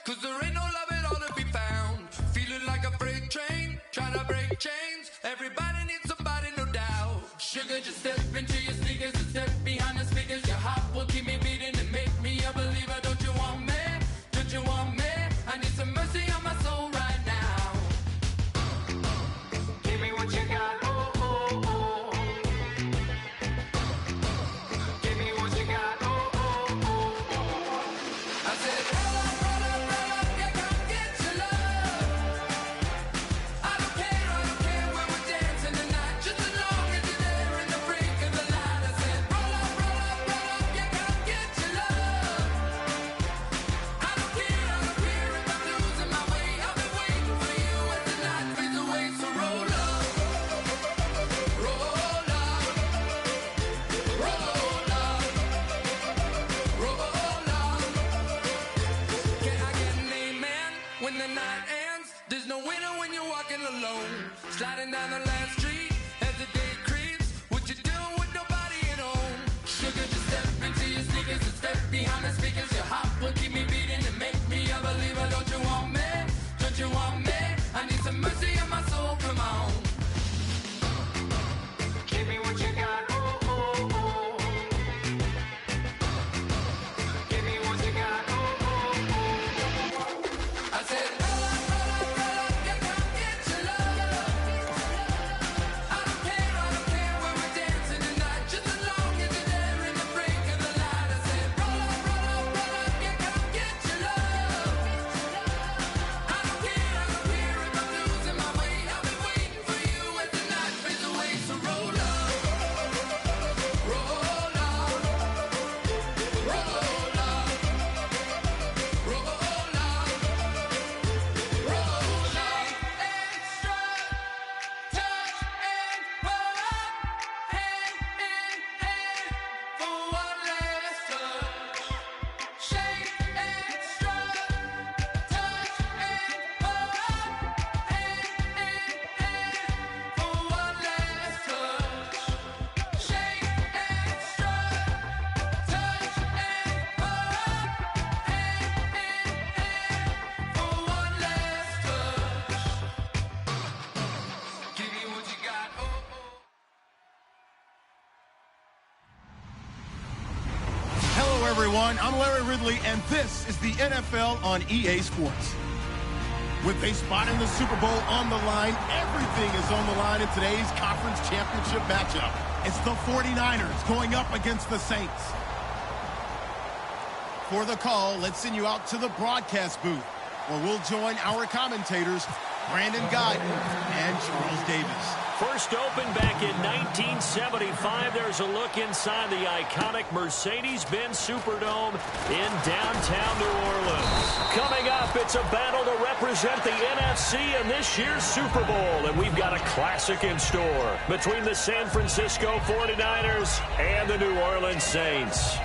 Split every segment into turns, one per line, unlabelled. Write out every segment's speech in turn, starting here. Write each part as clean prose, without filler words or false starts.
'cause there ain't no love at all to be found. Feeling like a freight train, trying to break chains. Everybody needs somebody, no doubt. Sugar, just step into your sneakers and step behind the speakers. Your heart will keep me beating and make me a believer. Don't you want me? Don't you want me? I need some mercy on my soul right now. Give me what you got, oh, oh, oh. Give me what you got, oh, oh, oh, oh. I said, roll up, yeah, come get your love. I don't care where we're dancing tonight, just as long as you're there in the brink of the light. I said, roll up, yeah, come get your love. I don't care if I'm losing my way. I've been waiting for you as the night fades away. So roll up, roll up, roll up, roll up. Can I get an amen when the night ends? There's no winner when you're walking alone. Sliding down the last street as the day creeps. What you doing with nobody at home? Sugar, just step into your sneakers and step behind the speakers. Your heart will keep me beating and make me a believer. Don't you want me? Don't you want me? I need some mercy on my soul, come on. Give me what you got, oh, oh, oh. Give me what you got, oh, oh, oh. I said, roll up, yeah, come get your love. I don't care where we're dancing tonight, just as long as you're there in the break of the light. I said, roll up, yeah, come get your love. I don't care if I'm losing my way. I've been waiting for you as the night fades away. So roll up, roll up, roll up, roll up, roll up. Extra touch and pull up, hand in hand for one last touch. Shake extra touch and pull up, hand in hand for one last touch. Shake extra touch and pull up, hand in hand for one last touch. Give me what you got, oh, oh.
Hello, everyone. I'm Larry Ridley, and this is the NFL on EA Sports. With a spot in the Super Bowl on the line, everything is on the line in today's conference championship matchup. It's the 49ers going up against the Saints. For the call, let's send you out to the broadcast booth, where we'll join our commentators, Brandon Guyton and Charles Davis.
First opened back in 1975. There's a look inside the iconic Mercedes-Benz Superdome in downtown New Orleans. Coming up, it's a battle to represent the NFC in this year's Super Bowl. And we've got a classic in store between the San Francisco 49ers and the New Orleans Saints.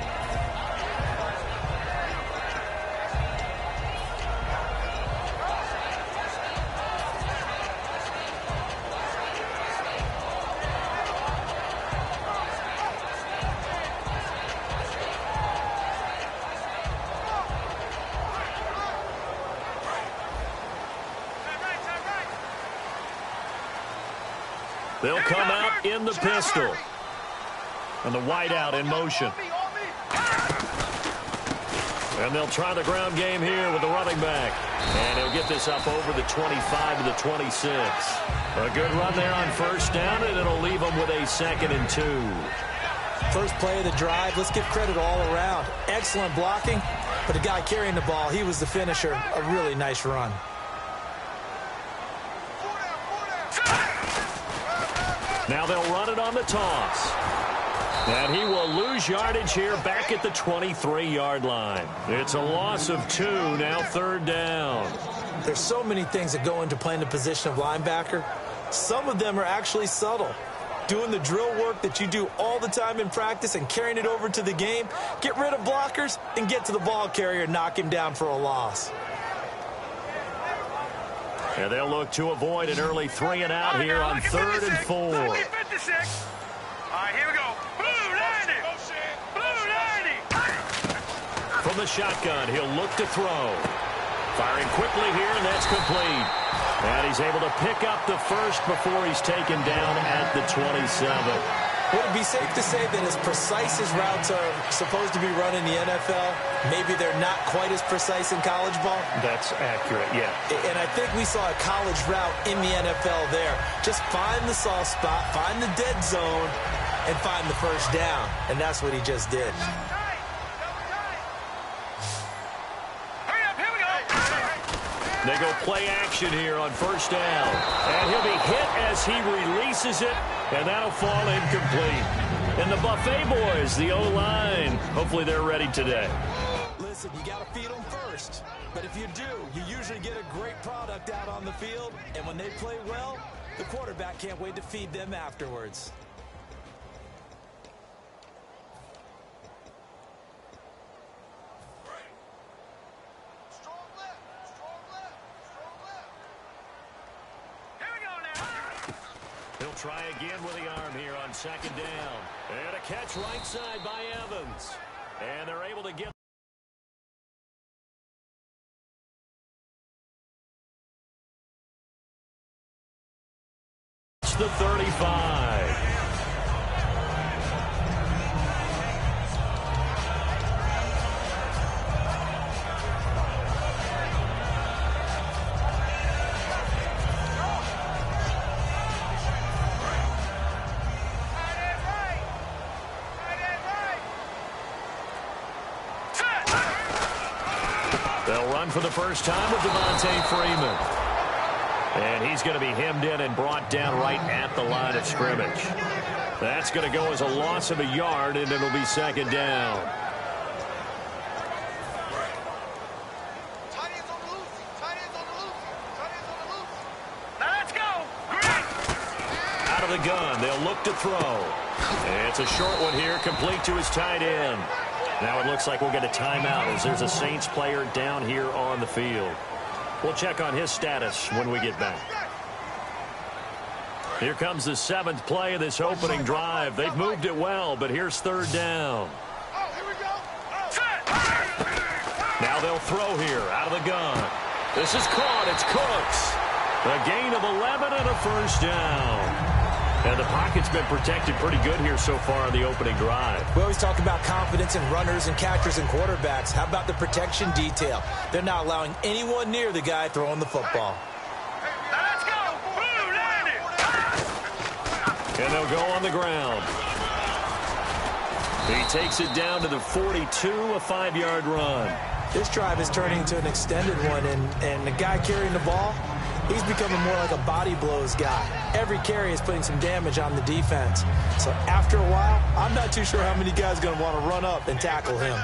They'll come out in the pistol. And the wideout in motion. And they'll try the ground game here with the running back. And he'll get this up over the 25 to the 26. A good run there on first down, and it'll leave them with a 2nd and 2.
First play of the drive, let's give credit all around. Excellent blocking, but the guy carrying the ball, he was the finisher. A really nice run.
Now they'll run it on the toss. And he will lose yardage here back at the 23-yard line. It's a loss of 2, now 3rd down.
There's so many things that go into playing the position of linebacker. Some of them are actually subtle. Doing the drill work that you do all the time in practice and carrying it over to the game. Get rid of blockers and get to the ball carrier and knock him down for a loss.
And they'll look to avoid an early 3 and out here on 3rd and 4.
All right, here we go. Blue 90. Blue 90.
From the shotgun, he'll look to throw. Firing quickly here, and that's complete. And he's able to pick up the first before he's taken down at the 27.
Would it be safe to say that as precise as routes are supposed to be run in the NFL, maybe they're not quite as precise in college ball?
That's accurate, yeah.
And I think we saw a college route in the NFL there. Just find the soft spot, find the dead zone, and find the first down. And that's what he just did.
They go play action here on first down. And he'll be hit as he releases it, and that'll fall incomplete. And the Buffet boys, the O-line, hopefully they're ready today.
Listen, you got to feed them first. But if you do, you usually get a great product out on the field. And when they play well, the quarterback can't wait to feed them afterwards.
He'll try again with the arm here on second down. And a catch right side by Evans. And they're able to get the 35. They'll run for the first time with Devontae Freeman. And he's going to be hemmed in and brought down right at the line of scrimmage. That's going to go as a loss of a yard, and it'll be second down.
Now let's go.
Out of the gun, they'll look to throw. It's a short one here, complete to his tight end. Now it looks like we'll get a timeout as there's a Saints player down here on the field. We'll check on his status when we get back. Here comes the 7th play of this opening drive. They've moved it well, but here's third down. Now they'll throw here out of the gun. This is caught. It's Cooks. A gain of 11 and a first down. And the pocket's been protected pretty good here so far on the opening drive.
We always talk about confidence in runners and catchers and quarterbacks. How about the protection detail? They're not allowing anyone near the guy throwing the football.
Now let's go. Blue, land it.
And they'll go on the ground. He takes it down to the 42, a 5-yard run.
This drive is turning into an extended one, and the guy carrying the ball, he's becoming more like a body blows guy. Every carry is putting some damage on the defense. So after a while, I'm not too sure how many guys are going to want to run up and tackle him.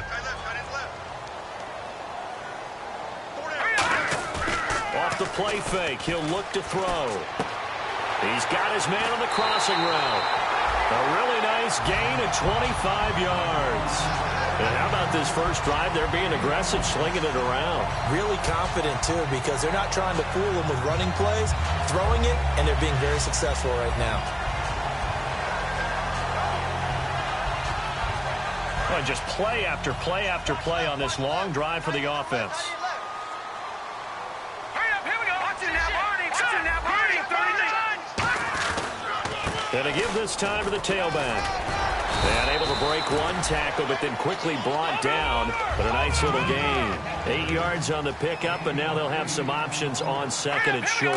Off the play fake, he'll look to throw. He's got his man on the crossing route. A really nice gain of 25 yards. And how about this first drive? They're being aggressive, slinging it around.
Really confident, too, because they're not trying to fool them with running plays, throwing it, and they're being very successful right now.
Well, just play after play after play on this long drive for the offense.
Hurry up, here we go. Watch it now, Barney.
And to give this time to the tailback. And able to break one tackle, but then quickly brought down. But a nice little gain. 8 yards on the pickup, and now they'll have some options on second and short.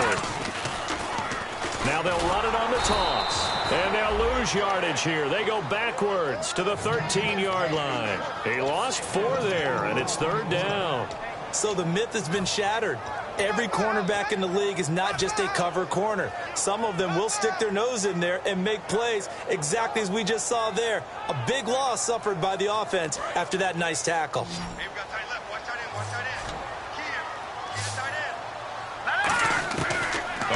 Now they'll run it on the toss. And they'll lose yardage here. They go backwards to the 13-yard line. He lost 4 there, and it's third down.
So the myth has been shattered. Every cornerback in the league is not just a cover corner. Some of them will stick their nose in there and make plays exactly as we just saw there. A big loss suffered by the offense after that nice tackle.
Hey, we got tight left. Watch tight end. Key tight end.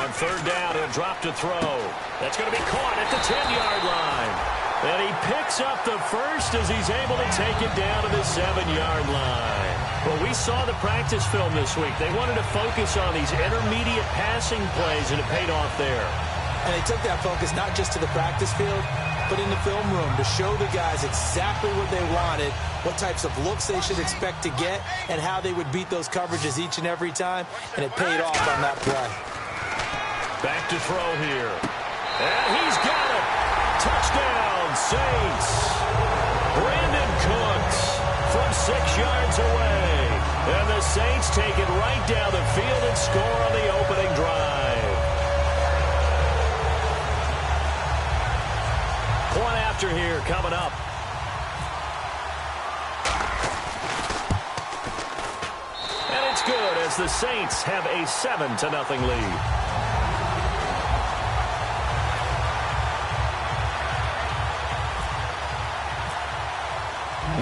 On third down, he'll drop to throw. That's going to be caught at the 10-yard line. And he picks up the first as he's able to take it down to the 7-yard line. Well, we saw the practice film this week. They wanted to focus on these intermediate passing plays, and it paid off there.
And they took that focus not just to the practice field, but in the film room to show the guys exactly what they wanted, what types of looks they should expect to get, and how they would beat those coverages each and every time, and it paid off on that play.
Back to throw here. And he's got it. Touchdown, Saints. Brandon Cooks from 6 yards away. And the Saints take it right down the field and score on the opening drive. Point after here coming up. And it's good as the Saints have a 7-0 lead.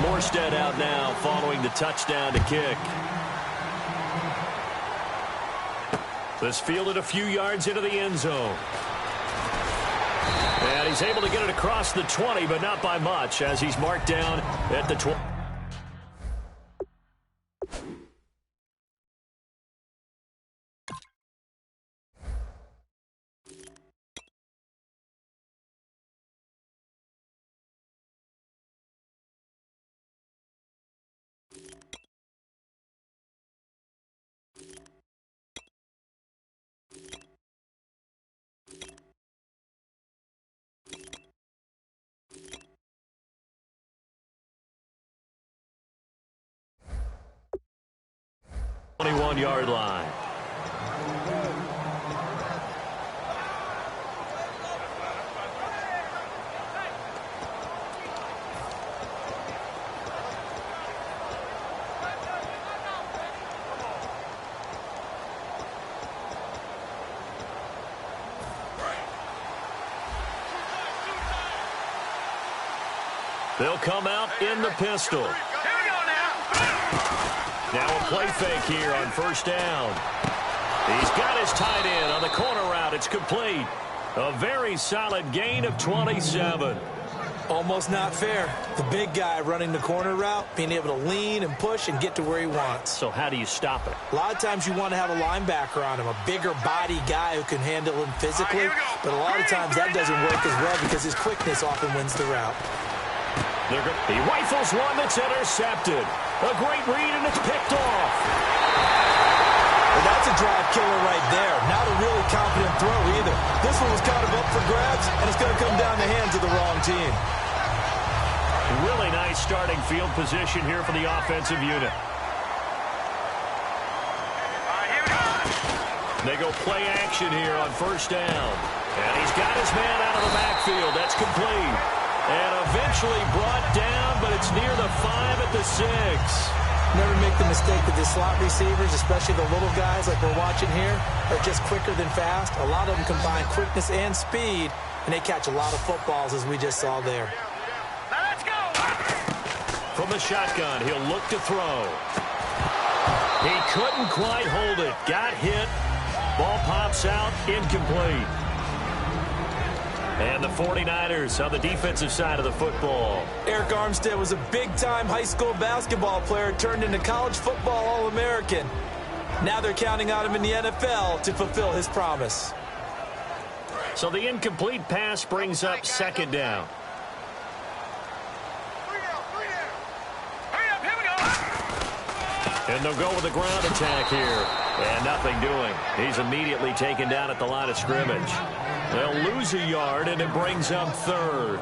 Morstead out now following the touchdown to kick. This fielded a few yards into the end zone. And he's able to get it across the 20, but not by much as he's marked down at the 20. Yard line. They'll come out in the pistol. Now a play fake here on first down. He's got his tight end on the corner route. It's complete. A very solid gain of 27.
Almost not fair. The big guy running the corner route, being able to lean and push and get to where he wants.
So how do you stop it?
A lot of times you want to have a linebacker on him, a bigger body guy who can handle him physically. But a lot of times that doesn't work as well because his quickness often wins the route.
He rifles one that's intercepted. A great read, and it's picked off.
Well, that's a drive killer right there. Not a really confident throw either. This one was kind of up for grabs, and it's going to come down the hands of the wrong team.
Really nice starting field position here for the offensive unit. They go play action here on first down. And he's got his man out of the backfield. That's complete. And eventually brought down, but it's near the 5 at the 6.
Never make the mistake that the slot receivers, especially the little guys like we're watching here, are just quicker than fast. A lot of them combine quickness and speed, and they catch a lot of footballs, as we just saw there.
Let's go!
From the shotgun, he'll look to throw. He couldn't quite hold it. Got hit. Ball pops out, incomplete. And the 49ers on the defensive side of the football.
Eric Armstead was a big-time high school basketball player, turned into college football All-American. Now they're counting on him in the NFL to fulfill his promise.
So the incomplete pass brings up second down. And they'll go with the ground attack here. And nothing doing. He's immediately taken down at the line of scrimmage. They'll lose a yard, and it brings up third.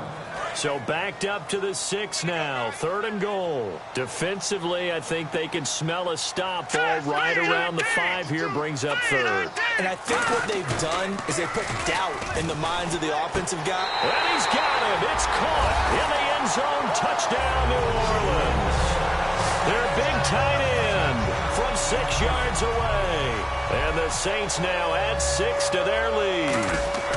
So backed up to the 6 now. 3rd and goal. Defensively, I think they can smell a stop ball right around the 5 here. Brings up third.
And I think what they've done is they put doubt in the minds of the offensive guy.
And he's got him. It's caught in the end zone. Touchdown, New Orleans. Their big tight end from 6 yards away. And the Saints now add 6 to their lead.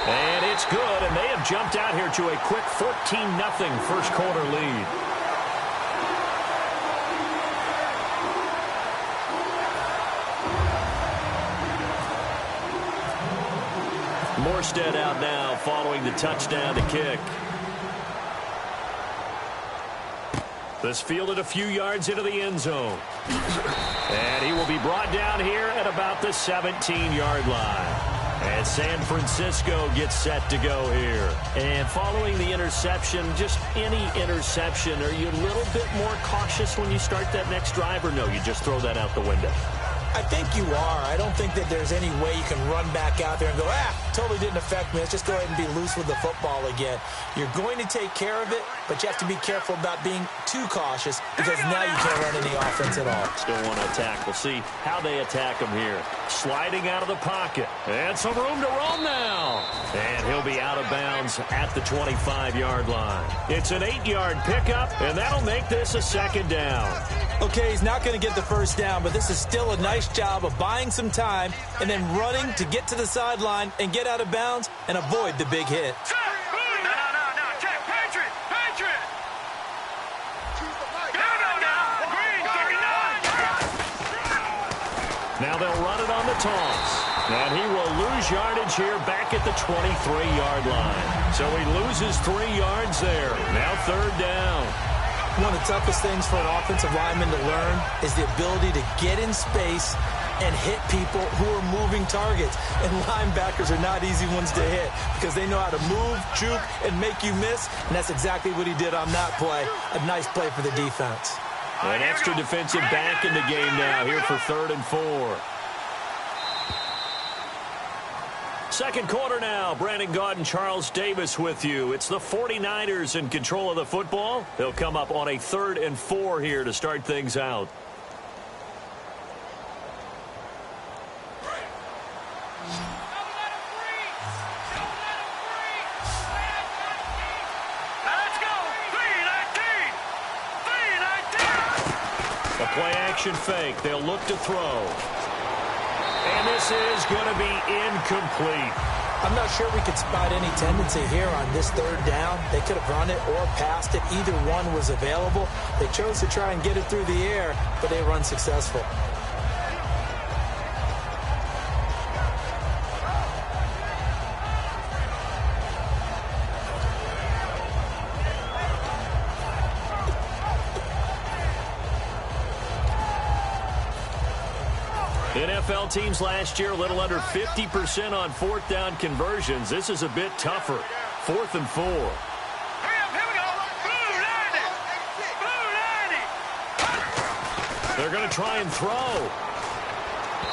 And it's good, and they have jumped out here to a quick 14-0 first quarter lead. Morstead out now following the touchdown to kick. This fielded a few yards into the end zone. And he will be brought down here at about the 17-yard line. And San Francisco gets set to go here. And following the interception, just any interception, are you a little bit more cautious when you start that next drive, or no, you just throw that out the window?
I think you are. I don't think that there's any way you can run back out there and go, totally didn't affect me. Let's just go ahead and be loose with the football again. You're going to take care of it, but you have to be careful about being too cautious because now you can't run any offense at all.
Still want to attack. We'll see how they attack him here. Sliding out of the pocket. And some room to roam now. And he'll be out of bounds at the 25-yard line. It's an 8-yard pickup, and that'll make this a second down.
Okay, he's not going to get the first down, but this is still a nice job of buying some time and then running to get to the sideline and get out of bounds and avoid the big hit.
No. Check. Patriot. No. Green, 39.
Now they'll run it on the toss. And he will lose yardage here back at the 23-yard line. So he loses 3 yards there. Now third down.
One of the toughest things for an offensive lineman to learn is the ability to get in space and hit people who are moving targets. And linebackers are not easy ones to hit because they know how to move, juke, and make you miss. And that's exactly what he did on that play. A nice play for the defense.
An extra defensive back in the game now here for 3rd and 4. Second quarter now. Brandon Gaudin, Charles Davis with you. It's the 49ers in control of the football. They'll come up on a 3rd and 4 here to start things out.
Let's go. 3-19.
A play action fake. They'll look to throw. And this is going to be incomplete.
I'm not sure we could spot any tendency here on this 3rd down. They could have run it or passed it. Either one was available. They chose to try and get it through the air, but they were unsuccessful.
NFL teams last year a little under 50% on 4th down conversions. This is a bit tougher. 4th and 4.
Hurry up, here we go. Blue 90.
They're going to try and throw.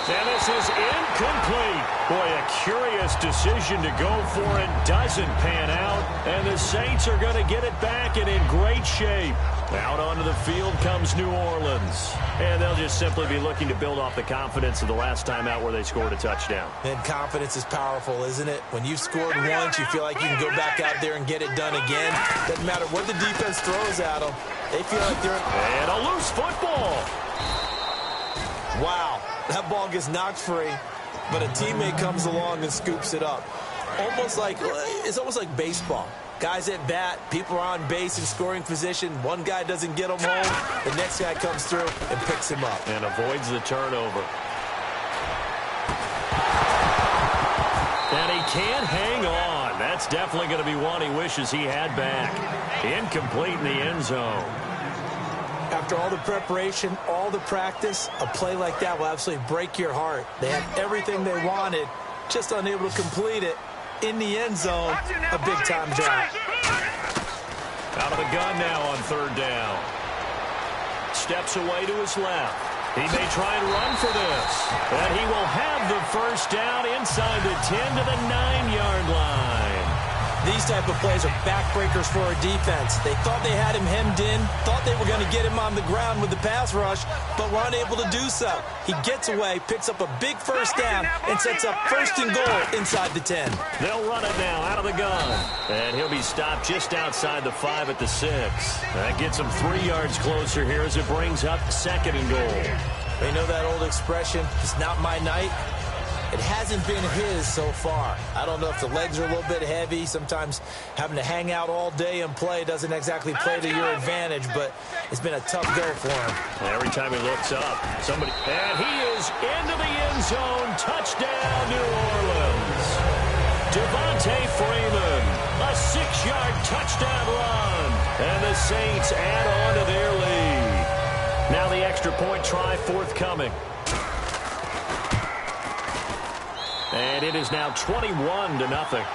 And this is incomplete. Boy, a curious decision to go for it. Doesn't pan out. And the Saints are going to get it back and in great shape. Out onto the field comes New Orleans. And they'll just simply be looking to build off the confidence of the last time out where they scored a touchdown.
And confidence is powerful, isn't it? When you've scored once, you feel like you can go back out there and get it done again. Doesn't matter what the defense throws at them. They feel like they're...
And a loose football.
Wow, that ball gets knocked free, but a teammate comes along and scoops it up. It's almost like baseball. Guys at bat, people are on base in scoring position. One guy doesn't get him home. The next guy comes through and picks him up.
And avoids the turnover. And he can't hang on. That's definitely going to be one he wishes he had back. Incomplete in the end zone.
After all the preparation, all the practice, a play like that will absolutely break your heart. They had everything they wanted, just unable to complete it. In the end zone, a big-time drop.
Out of the gun now on 3rd down. Steps away to his left. He may try and run for this. And he will have the first down inside the 10 to the 9-yard line.
These type of plays are backbreakers for a defense. They thought they had him hemmed in, thought they were going to get him on the ground with the pass rush, but were unable to do so. He gets away, picks up a big first down, and sets up 1st and goal inside the 10.
They'll run it now out of the gun. And he'll be stopped just outside the 5 at the 6. That gets him 3 yards closer here as it brings up 2nd and goal.
They know that old expression, it's not my night. It hasn't been his so far. I don't know if the legs are a little bit heavy. Sometimes having to hang out all day and play doesn't exactly play to your advantage, but it's been a tough go for him.
Every time he looks up, somebody... And he is into the end zone. Touchdown, New Orleans. Devontae Freeman, a 6-yard touchdown run. And the Saints add on to their lead. Now the extra point try forthcoming. And it is now 21-0.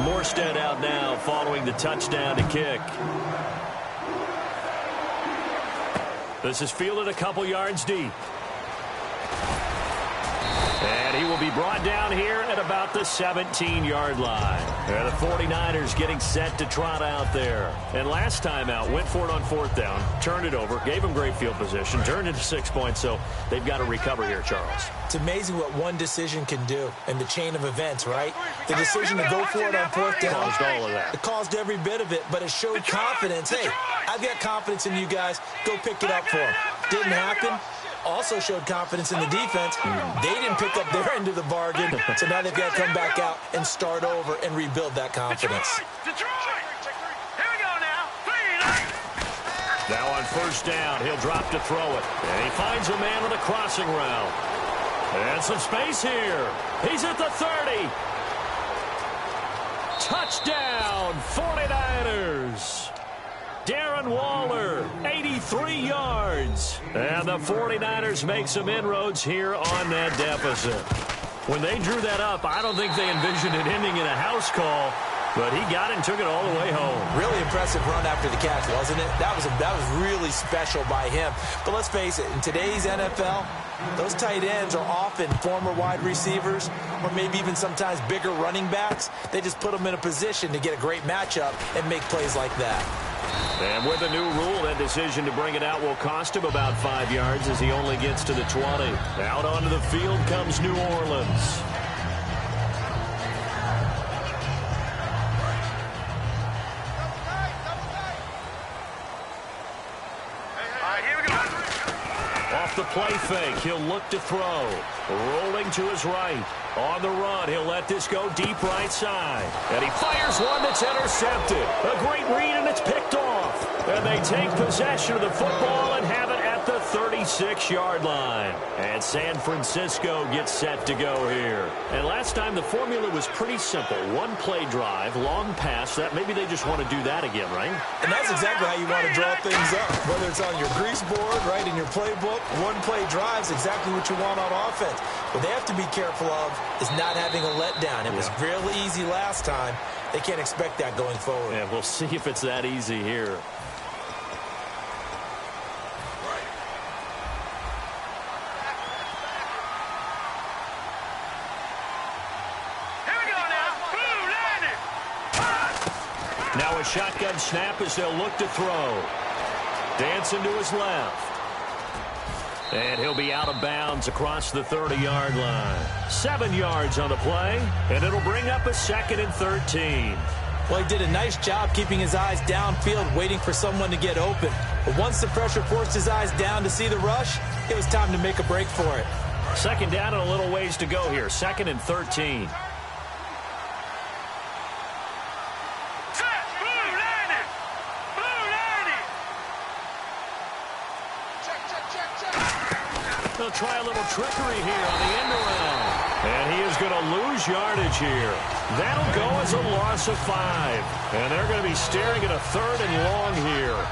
Morstead out now following the touchdown to kick. This is fielded a couple yards deep. And he will be brought down here at about the 17-yard line. And the 49ers getting set to trot out there. And last time out, went for it on 4th down, turned it over, gave him great field position, turned into 6 points, so they've got to recover here, Charles.
It's amazing what one decision can do in the chain of events, right? The decision to go for it on 4th down.
Caused all of that.
It caused every bit of it, but it showed confidence. Hey, I've got confidence in you guys. Go pick it up for them. Didn't happen. Also showed confidence in the defense. They didn't pick up their end of the bargain, so now they've got to come back out and start over and rebuild that confidence.
Detroit! Here we go now.
Now on 1st down, he'll drop to throw it. And he finds a man with a crossing route. And some space here. He's at the 30. Touchdown, 49ers. Darren Waller, 83 yards. And the 49ers make some inroads here on that deficit. When they drew that up, I don't think they envisioned it ending in a house call, but he got it and took it all the way home.
Really impressive run after the catch, wasn't it? That was really special by him. But let's face it, in today's NFL, those tight ends are often former wide receivers or maybe even sometimes bigger running backs. They just put them in a position to get a great matchup and make plays like that.
And with the new rule, that decision to bring it out will cost him about 5 yards as he only gets to the 20. Out onto the field comes New Orleans. Off the play fake, he'll look to throw. Rolling to his right. On the run, he'll let this go deep right side. And he fires one that's intercepted. A great read, and it's picked off. And they take possession of the football and have it at the 36-yard line. And San Francisco gets set to go here. And last time, the formula was pretty simple. One play drive, long pass. That maybe they just want to do that again, right?
And that's exactly how you want to draw things up. Whether it's on your grease board, right, in your playbook, one play drive is exactly what you want on offense. What they have to be careful of is not having a letdown. It was really easy last time. They can't expect that going forward.
Yeah, we'll see if it's that easy here. Now a shotgun snap as they'll look to throw. Dancing to his left. And he'll be out of bounds across the 30-yard line. 7 yards on the play, and it'll bring up a 2nd and 13.
Well, he did a nice job keeping his eyes downfield, waiting for someone to get open. But once the pressure forced his eyes down to see the rush, it was time to make a break for it.
2nd down and a little ways to go here. 2nd and 13. They'll try a little trickery here on the end around. And he is going to lose yardage here. That'll go as a loss of 5. And they're going to be staring at a 3rd and long here.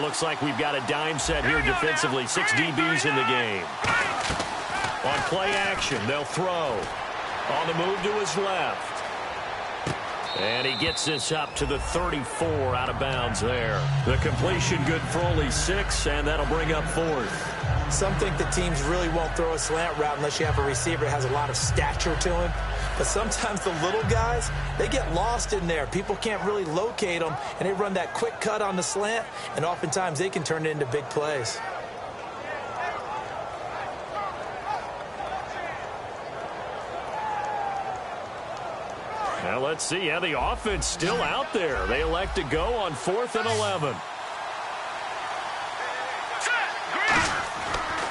looks like we've got a dime set here defensively. 6 DBs in the game. On play action, they'll throw. On the move to his left. And he gets this up to the 34 out of bounds there. The completion good for only 6, and that'll bring up 4th.
Some think that teams really won't throw a slant route unless you have a receiver that has a lot of stature to him. But sometimes the little guys, they get lost in there. People can't really locate them, and they run that quick cut on the slant, and oftentimes they can turn it into big plays.
Now let's see. Yeah, the offense still out there. They elect to go on 4th and 11.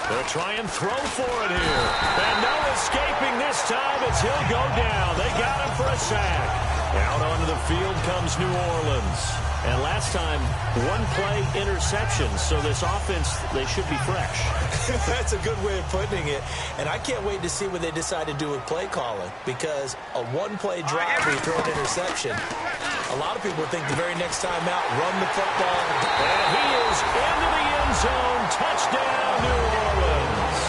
They'll try and throw for it here. And no escaping this time as he'll go down. They got him for a sack. Out onto the field comes New Orleans. And last time, 1-play interception. So this offense, they should be fresh.
That's a good way of putting it. And I can't wait to see what they decide to do with play calling. Because a 1-play drive where you throw an interception, a lot of people think the very next time out, run the football.
And he is into the end zone. Touchdown, New Orleans.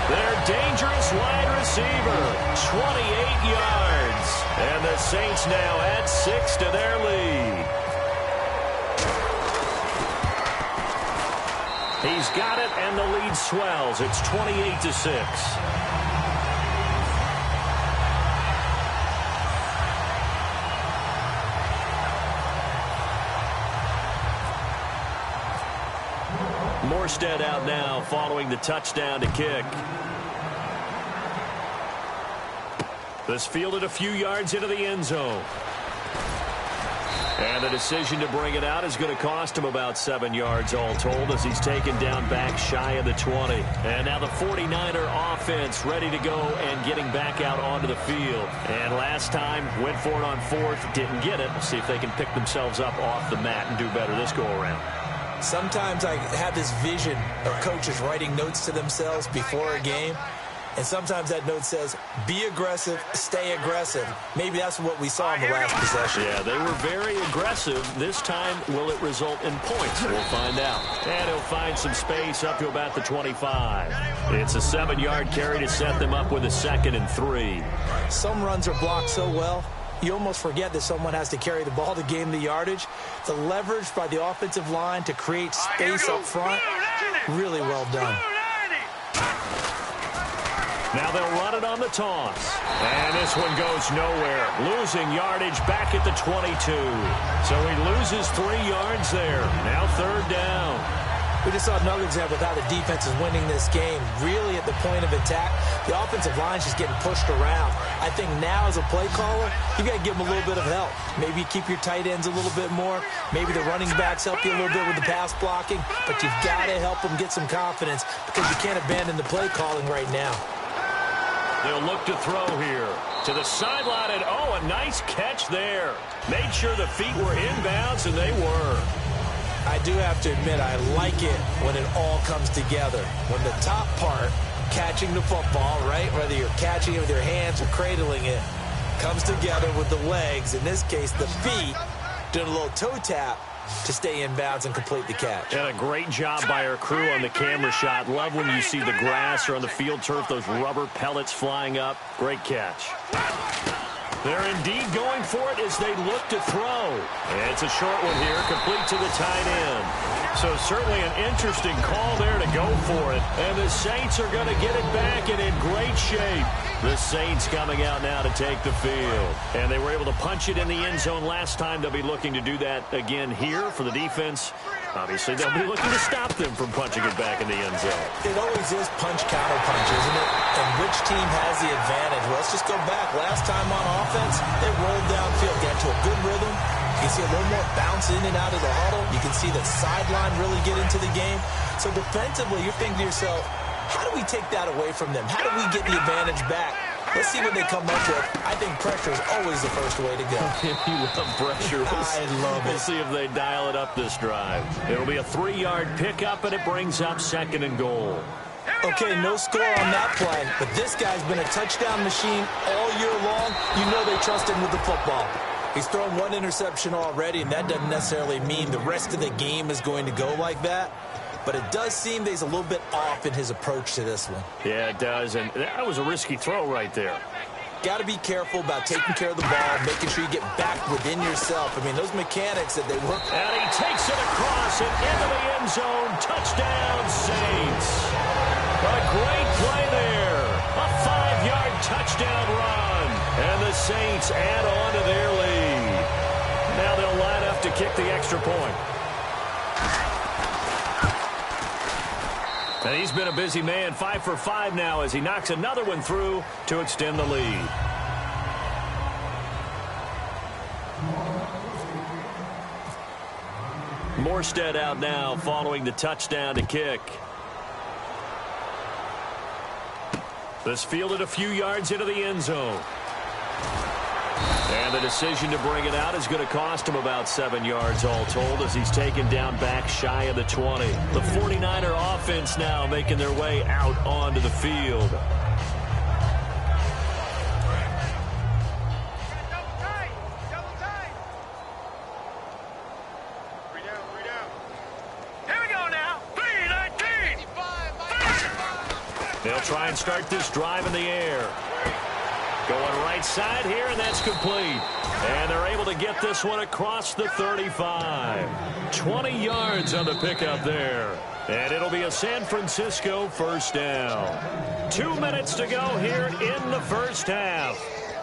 Their dangerous wide receiver, 28 yards. And the Saints now add 6 to their lead. He's got it, and the lead swells. It's 28-6. Morstead out now following the touchdown to kick. This fielded a few yards into the end zone. And the decision to bring it out is going to cost him about 7 yards all told as he's taken down back shy of the 20. And now the 49er offense ready to go and getting back out onto the field. And last time went for it on 4th, didn't get it. We'll see if they can pick themselves up off the mat and do better this go around.
Sometimes I have this vision of coaches writing notes to themselves before a game. And sometimes that note says, be aggressive, stay aggressive. Maybe that's what we saw in the last possession.
Yeah, they were very aggressive. This time, will it result in points? We'll find out. And he'll find some space up to about the 25. It's a 7-yard carry to set them up with a 2nd and 3.
Some runs are blocked so well, you almost forget that someone has to carry the ball to gain the yardage. The leverage by the offensive line to create space up front, really well done.
Now they'll run it on the toss. And this one goes nowhere. Losing yardage back at the 22. So he loses 3 yards there. Now 3rd down.
We just saw another example of how the defense is winning this game. Really at the point of attack, the offensive line is just getting pushed around. I think now as a play caller, you got to give them a little bit of help. Maybe keep your tight ends a little bit more. Maybe the running backs help you a little bit with the pass blocking. But you've got to help them get some confidence because you can't abandon the play calling right now.
They'll look to throw here. To the sideline, and oh, a nice catch there. Made sure the feet were inbounds, and they were.
I do have to admit, I like it when it all comes together. When the top part, catching the football, right, whether you're catching it with your hands or cradling it, comes together with the legs, in this case the feet, doing a little toe tap to stay in bounds and complete the catch.
And a great job by our crew on the camera shot. Love when you see the grass or on the field turf, those rubber pellets flying up. Great catch. They're indeed going for it as they look to throw. And it's a short one here, complete to the tight end. So certainly an interesting call there to go for it. And the Saints are going to get it back and in great shape. The Saints coming out now to take the field. And they were able to punch it in the end zone last time. They'll be looking to do that again here for the defense. Obviously, they'll be looking to stop them from punching it back in the end zone.
It always is punch-counter-punch, isn't it? And which team has the advantage? Well, let's just go back. Last time on offense, they rolled downfield, got to a good rhythm. You can see a little more bounce in and out of the huddle. You can see the sideline really get into the game. So defensively, you're thinking to yourself, how do we take that away from them? How do we get the advantage back? Let's see what they come up with. I think pressure is always the first way to go.
You love pressure.
I love it.
We'll see if they dial it up this drive. It'll be a 3-yard pickup, and it brings up 2nd and goal.
Okay, no score on that play, but this guy's been a touchdown machine all year long. You know they trust him with the football. He's thrown one interception already, and that doesn't necessarily mean the rest of the game is going to go like that. But it does seem that he's a little bit off in his approach to this one.
Yeah, it does, and that was a risky throw right there.
Got to be careful about taking care of the ball, making sure you get back within yourself. I mean, those mechanics that they work.
And he takes it across and into the end zone. Touchdown, Saints. A great play there. A 5-yard touchdown run. And the Saints add on to their lead. Now they'll line up to kick the extra point. And he's been a busy man, 5 for 5 now as he knocks another one through to extend the lead. Morstead out now following the touchdown to kick. This fielded a few yards into the end zone. And the decision to bring it out is going to cost him about 7 yards all told as he's taken down back shy of the 20. The 49er offense now making their way out onto the field. They'll try and start this drive in the air. Going right side here, and that's complete. And they're able to get this one across the 35. 20 yards on the pickup there. And it'll be a San Francisco first down. 2 minutes to go here in the first half.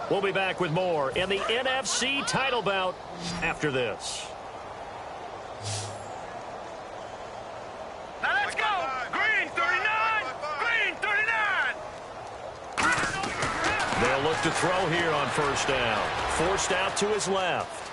We'll be back with more in the NFC title bout after this.
Now let's go! Green 39! Green 39!
They'll look to throw here on first down. Forced out to his left.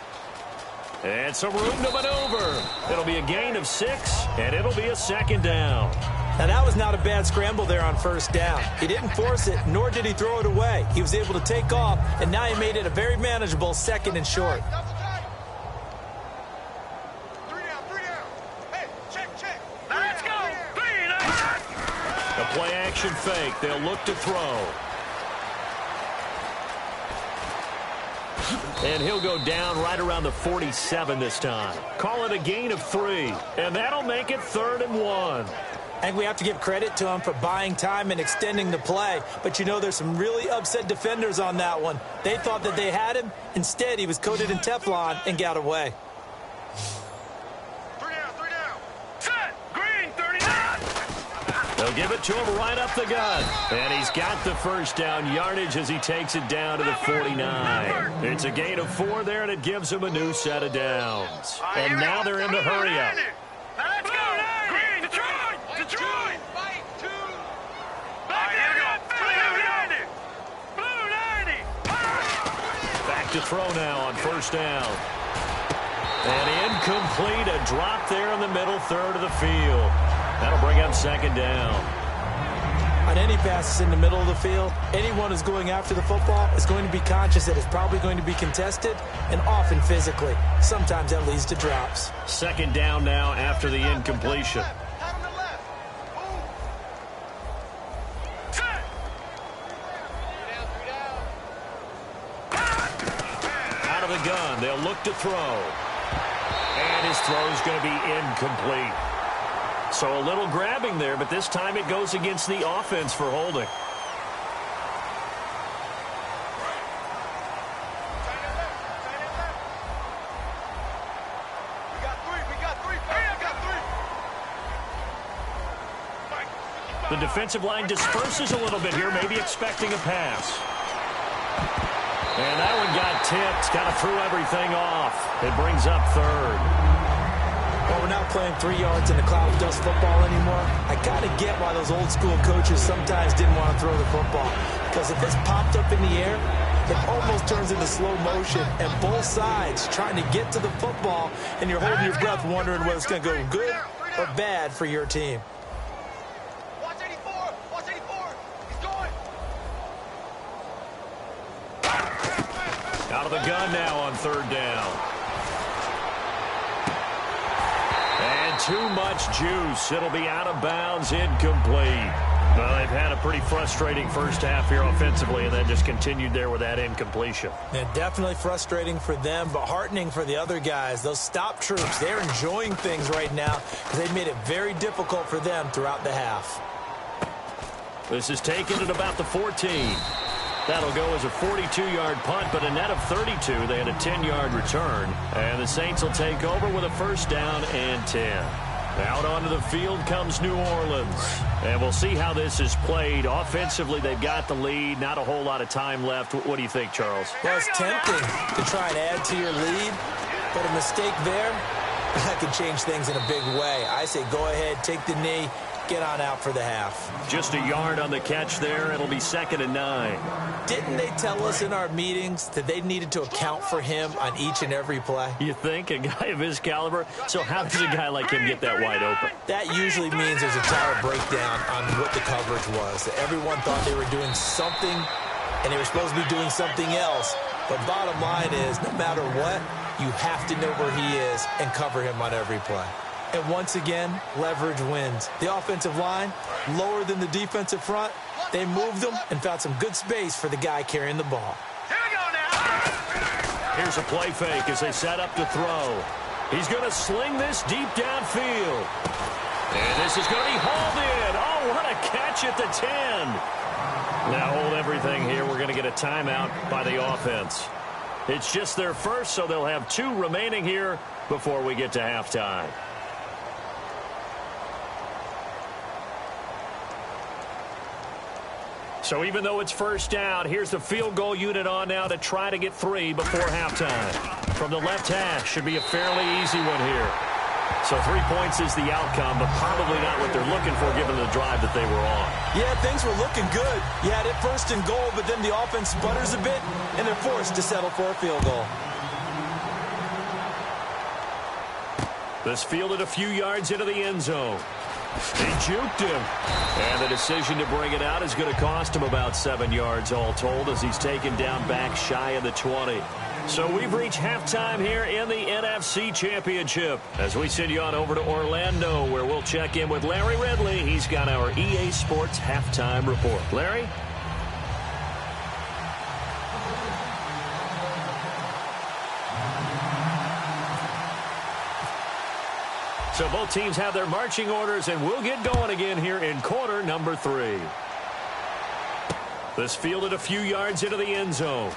And some room to maneuver. It'll be a gain of 6, and it'll be a second down.
Now, that was not a bad scramble there on first down. He didn't force it, nor did he throw it away. He was able to take off, and now he made it a very manageable second and short.
A play-action fake. They'll look to throw. And he'll go down right around the 47 this time. Call it a gain of 3. And that'll make it 3rd and 1.
I think we have to give credit to him for buying time and extending the play. But, you know, there's some really upset defenders on that one. They thought that they had him. Instead, he was coated in Teflon and got away.
3 down. Set! Green 39!
They'll give it to him right up the gut. And he's got the first down yardage as he takes it down to the 49. It's a gain of 4 there, and it gives him a new set of downs. And now they're in the hurry up.
Now let's go! Green, Detroit! Detroit! Fight 2! Back here we go! Blue 90!
Back to throw now on first down. And incomplete, a drop there in the middle third of the field. That'll bring up second down.
On any passes in the middle of the field, anyone who's going after the football is going to be conscious that it's probably going to be contested, and often physically. Sometimes that leads to drops.
Second down now after the incompletion. Out of the gun, they'll look to throw. And his throw's going to be incomplete. So a little grabbing there, but this time it goes against the offense for holding. The defensive line disperses a little bit here, maybe expecting a pass. And that one got tipped, kind of threw everything off. It brings up third.
Well, we're not playing 3 yards in the cloud of dust football anymore. I kind of get why those old school coaches sometimes didn't want to throw the football. Because if it's popped up in the air, it almost turns into slow motion. And both sides trying to get to the football, and you're holding your breath wondering whether it's going to go good or bad for your team.
Watch 84! Watch 84! He's going!
Out of the gun now on third down. And too much juice. It'll be out of bounds, incomplete. Well, they've had a pretty frustrating first half here offensively, and then just continued there with that incompletion.
Yeah, definitely frustrating for them, but heartening for the other guys. Those stop troops, they're enjoying things right now because they've made it very difficult for them throughout the half.
This is taken at about the 14. That'll go as a 42-yard punt, but a net of 32. They had a 10-yard return, and the Saints will take over with a first down and 10. Out onto the field comes New Orleans. And we'll see how this is played. Offensively, they've got the lead. Not a whole lot of time left. What do you think, Charles?
Well, it's tempting to try and add to your lead, but a mistake there, that could change things in a big way. I say go ahead, take the knee, get on out for the half.
Just a yard on the catch there. It'll be 2nd and 9.
Didn't they tell us in our meetings that they needed to account for him on each and every play?
You think? A guy of his caliber? So how does a guy like him get that wide open?
That usually means there's a entire breakdown on what the coverage was. That everyone thought they were doing something, and they were supposed to be doing something else. But bottom line is, no matter what, you have to know where he is and cover him on every play. And once again, leverage wins. The offensive line, lower than the defensive front, they moved them and found some good space for the guy carrying the ball.
Here we go now.
Here's a play fake as they set up to throw. He's going to sling this deep downfield. And this is going to be hauled in. Oh, what a catch at the 10. Now hold everything here. We're going to get a timeout by the offense. It's just their first, so they'll have 2 remaining here before we get to halftime. So even though it's first down, here's the field goal unit on now to try to get 3 before halftime. From the left hash, should be a fairly easy one here. So 3 points is the outcome, but probably not what they're looking for given the drive that they were on.
Yeah, things were looking good. You had it 1st and goal, but then the offense sputters a bit, and they're forced to settle for a field goal.
This fielded a few yards into the end zone. He juked him. And the decision to bring it out is going to cost him about 7 yards all told as he's taken down back shy of the 20. So we've reached halftime here in the NFC Championship as we send you on over to Orlando where we'll check in with Larry Ridley. He's got our EA Sports halftime report. Larry? So both teams have their marching orders, and we'll get going again here in quarter number 3. This fielded a few yards into the end zone.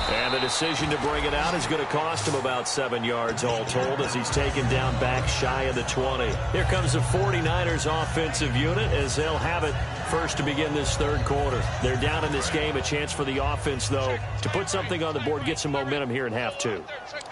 And the decision to bring it out is going to cost him about 7 yards all told as he's taken down back shy of the 20. Here comes the 49ers offensive unit as they'll have it first to begin this 3rd quarter. They're down in this game. A chance for the offense, though, to put something on the board, get some momentum here in half 2.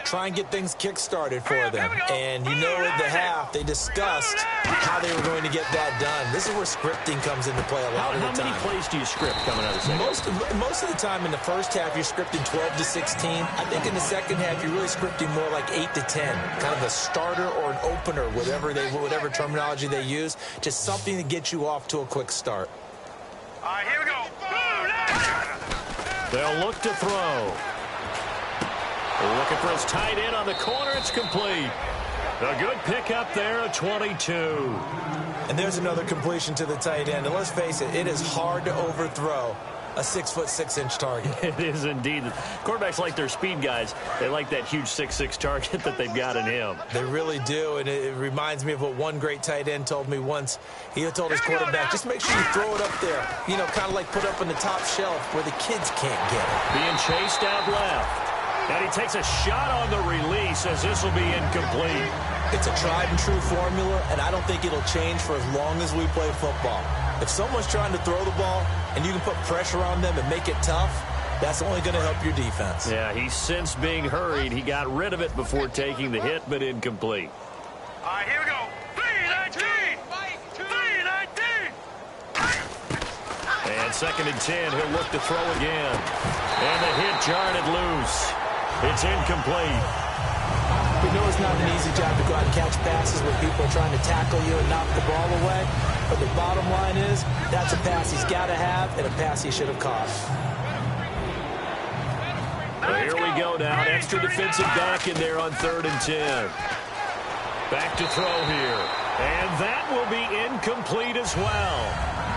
Try and get things kick-started for them. And you know at the half, they discussed how they were going to get that done. This is where scripting comes into play a lot of the time.
How many plays do you script coming out of the second?
Most of the time in the first half, you're scripting 12 to 16. I think in the second half, you're really scripting more like 8 to 10. Kind of a starter or an opener, whatever terminology they use. Just something to get you off to a quick start.
All right, here we go.
They'll look to throw. Looking for his tight end on the corner. It's complete. A good pickup there, a 22.
And there's another completion to the tight end. And let's face it, it is hard to overthrow a 6'6" target.
It is indeed. Quarterbacks like their speed guys. They like that huge 6'6" target that they've got in him.
They really do, and it reminds me of what one great tight end told me once. He told his quarterback, just make sure you throw it up there. You know, kind of like put up on the top shelf where the kids can't get it.
Being chased out left. And he takes a shot on the release as this will be incomplete.
It's a tried and true formula, and I don't think it'll change for as long as we play football. If someone's trying to throw the ball and you can put pressure on them and make it tough, that's only going to help your defense.
Yeah, he's since being hurried. He got rid of it before taking the hit, but incomplete.
All right, here we go. 3-19. 3-19.
And 2nd and 10, he'll look to throw again. And the hit jarred it loose. It's incomplete.
We know it's not an easy job to go out and catch passes when people are trying to tackle you and knock the ball away. But the bottom line is, that's a pass he's got to have and a pass he should have caught.
Well, here we go now. An extra defensive back in there on 3rd and 10. Back to throw here. And that will be incomplete as well.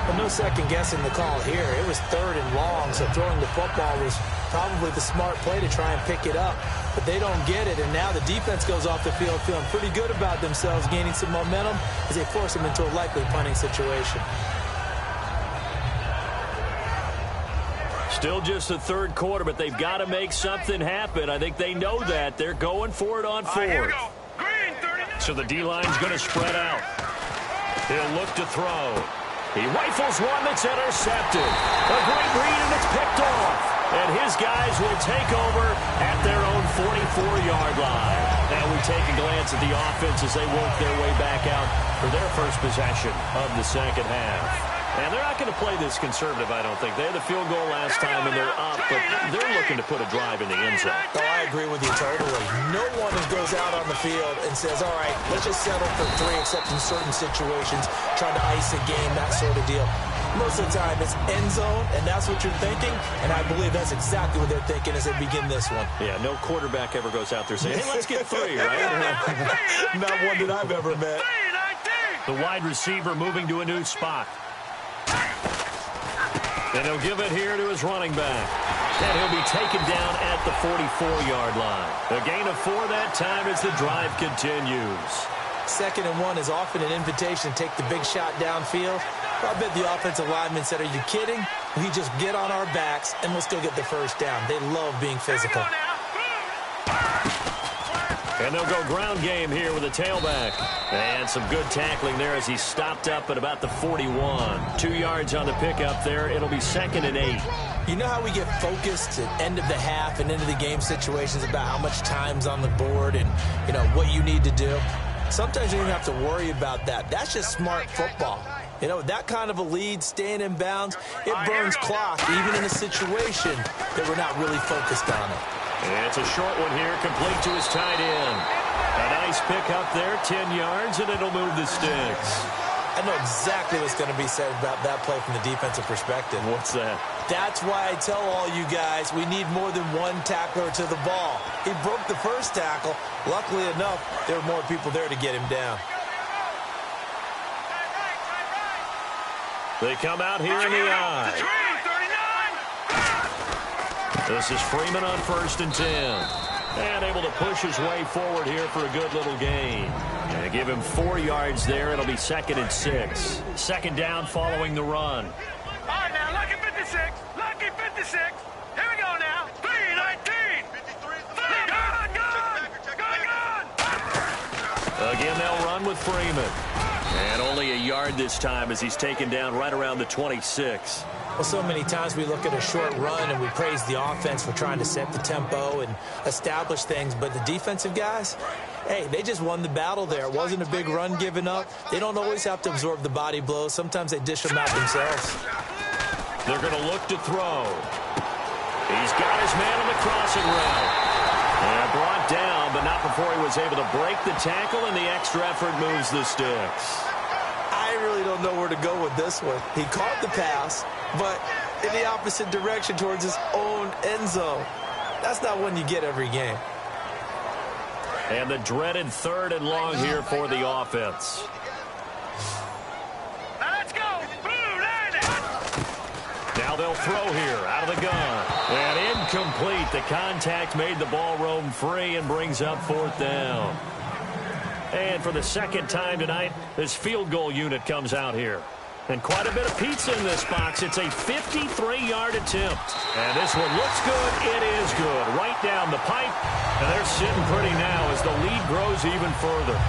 Well, no second guessing the call here. It was 3rd and long, so throwing the football was probably the smart play to try and pick it up. But they don't get it, and now the defense goes off the field feeling pretty good about themselves, gaining some momentum as they force them into a likely punting situation.
Still just the third quarter, but they've got to make something happen. I think they know that. They're going for it on 4th.
Here we go. Green, 39.
So the D-line's going to spread out. He'll look to throw. He rifles one that's intercepted. A great read, and it's picked off. And his guys will take over at their own 44-yard line. Now we take a glance at the offense as they work their way back out for their first possession of the second half. And they're not going to play this conservative, I don't think. They had the field goal last time, and they're up, but they're looking to put a drive in the end zone.
Oh, I agree with you totally. No one goes out on the field and says, all right, let's just settle for 3, except in certain situations, trying to ice a game, that sort of deal. Most of the time, it's end zone, and that's what you're thinking, and I believe that's exactly what they're thinking as they begin this one.
Yeah, no quarterback ever goes out there saying, hey, let's get 3, right?
Not one that I've ever met.
The wide receiver moving to a new spot. And he'll give it here to his running back. And he'll be taken down at the 44-yard line. A gain of 4 that time as the drive continues.
2nd and 1 is often an invitation to take the big shot downfield. I bet the offensive lineman said, are you kidding? We just get on our backs and let's go get the first down. They love being physical.
And they'll go ground game here with a tailback. And some good tackling there as he stopped up at about the 41. 2 yards on the pickup there. It'll be 2nd and 8.
You know how we get focused at end of the half and into the game situations about how much time's on the board and, you know, what you need to do? Sometimes you don't have to worry about that. That's just smart football. You know, that kind of a lead, staying in bounds, it burns clock, even in a situation that we're not really focused on it.
And it's a short one here, complete to his tight end. A nice pick up there, 10 yards, and it'll move the sticks.
I know exactly what's going to be said about that play from the defensive perspective.
What's that?
That's why I tell all you guys we need more than one tackler to the ball. He broke the first tackle. Luckily enough, there were more people there to get him down.
They come out here in the eye. This is Freeman on 1st and 10. And able to push his way forward here for a good little gain. And give him 4 yards there. It'll be 2nd and 6. 2nd down following the run.
All right, now, lucky 56. Lucky 56. Here we go now. 3-19. 53. Gun.
Again, they'll run with Freeman. And only a yard this time as he's taken down right around the 26.
Well, so many times we look at a short run and we praise the offense for trying to set the tempo and establish things, but the defensive guys, hey, they just won the battle there. It wasn't a big run given up. They don't always have to absorb the body blows. Sometimes they dish them out themselves.
They're going to look to throw. He's got his man on the crossing route. And brought down, but not before he was able to break the tackle, and the extra effort moves the sticks.
I really don't know where to go with this one. He caught the pass, but in the opposite direction towards his own end zone. That's not one you get every game.
And the dreaded 3rd and long here for the offense.
Now let's go.
Now they'll throw here out of the gun. And incomplete. The contact made the ball roam free and brings up 4th down. And for the 2nd time tonight, this field goal unit comes out here. And quite a bit of pizza in this box. It's a 53-yard attempt. And this one looks good. It is good. Right down the pipe. And they're sitting pretty now as the lead grows even further.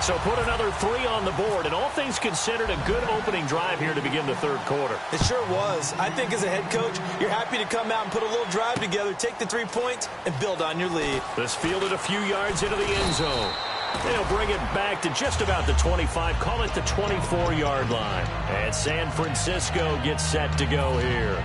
So put another 3 on the board. And all things considered, a good opening drive here to begin the 3rd quarter.
It sure was. I think as a head coach, you're happy to come out and put a little drive together, take the 3 points, and build on your lead.
This fielded a few yards into the end zone. They'll bring it back to just about the 25, call it the 24-yard line. And San Francisco gets set to go here.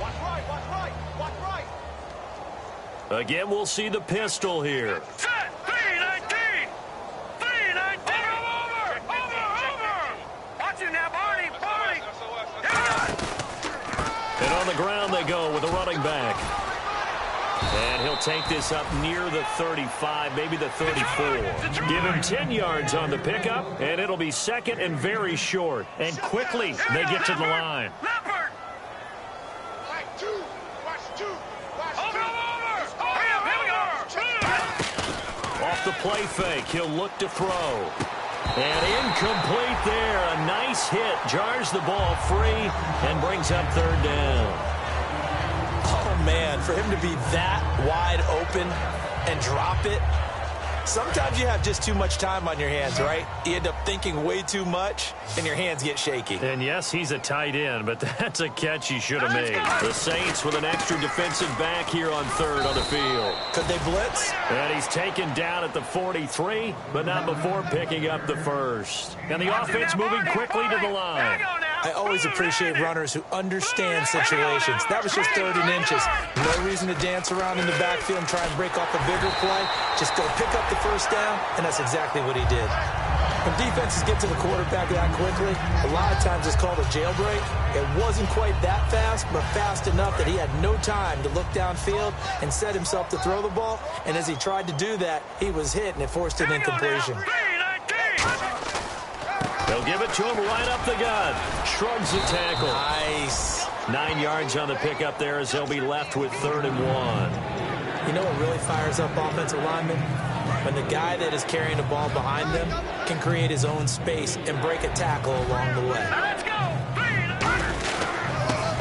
Watch right, watch right, watch right.
Again, we'll see the pistol here.
Set. 3-19. 3-19. Over. Watch him now, Barney.
And on the ground they go with a running back. And he'll take this up near the 35, maybe the 34. Give him 10 yards on the pickup, and it'll be second and very short. And quickly, they get to the line.
Leopard.
Off the play fake, he'll look to throw. And incomplete there. A nice hit. Jars the ball free and brings up third down.
Oh, man, for him to be that wide open and drop it. Sometimes you have just too much time on your hands, right? You end up thinking way too much, and your hands get shaky.
And yes, he's a tight end, but that's a catch he should have made. The Saints with an extra defensive back here on third on the field.
Could they blitz?
And he's taken down at the 43, but not before picking up the first. And the offense moving quickly to the line.
I always appreciate runners who understand situations. That was just third and inches. No reason to dance around in the backfield and try and break off a bigger play. Just go pick up the first down, and that's exactly what he did. When defenses get to the quarterback that quickly, a lot of times it's called a jailbreak. It wasn't quite that fast, but fast enough that he had no time to look downfield and set himself to throw the ball. And as he tried to do that, he was hit, and it forced an incompletion.
They'll give it to him right up the gut. Shrugs the tackle.
Nice.
9 yards on the pickup there as they'll be left with 3rd and 1.
You know what really fires up offensive linemen? When the guy that is carrying the ball behind them can create his own space and break a tackle along the way.
Let's go.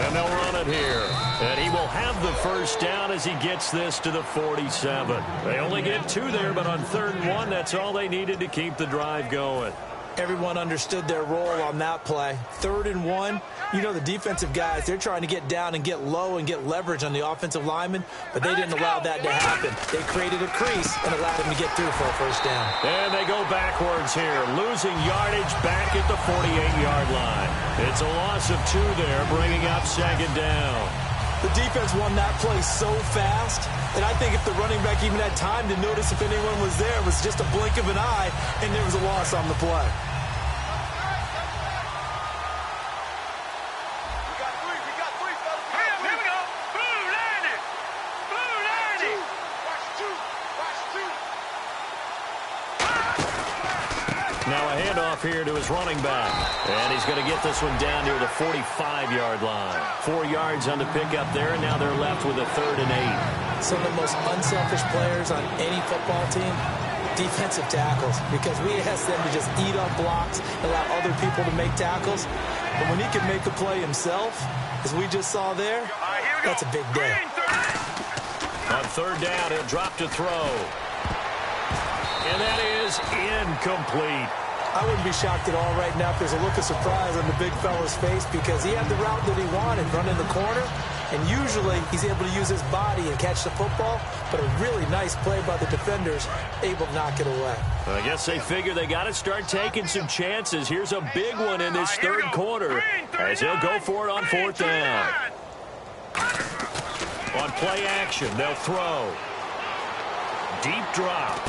And they'll run it here. And he will have the first down as he gets this to the 47. They only get 2 there, but on 3rd and 1, that's all they needed to keep the drive going.
Everyone understood their role on that play. 3rd and 1, you know the defensive guys, they're trying to get down and get low and get leverage on the offensive lineman, but they didn't allow that to happen. They created a crease and allowed him to get through for a first down.
And they go backwards here, losing yardage back at the 48-yard line. It's a loss of 2 there, bringing up 2nd down.
The defense won that play so fast that I think if the running back even had time to notice if anyone was there, it was just a blink of an eye, and there was a loss on the play.
Now a handoff here to his running back. And he's going to get this one down near the 45-yard line. 4 yards on the pickup there, and now they're left with a 3rd and 8.
Some of the most unselfish players on any football team, defensive tackles, because we ask them to just eat up blocks, allow other people to make tackles. But when he can make a play himself, as we just saw there, that's a big day.
On 3rd down, he'll drop to throw. And that is incomplete.
I wouldn't be shocked at all right now if there's a look of surprise on the big fella's face because he had the route that he wanted, running the corner, and usually he's able to use his body and catch the football, but a really nice play by the defenders, able to knock it away.
I guess they figure they got to start taking some chances. Here's a big one in this 3rd quarter as he'll go for it on 4th down. On play action, they'll throw. Deep drop.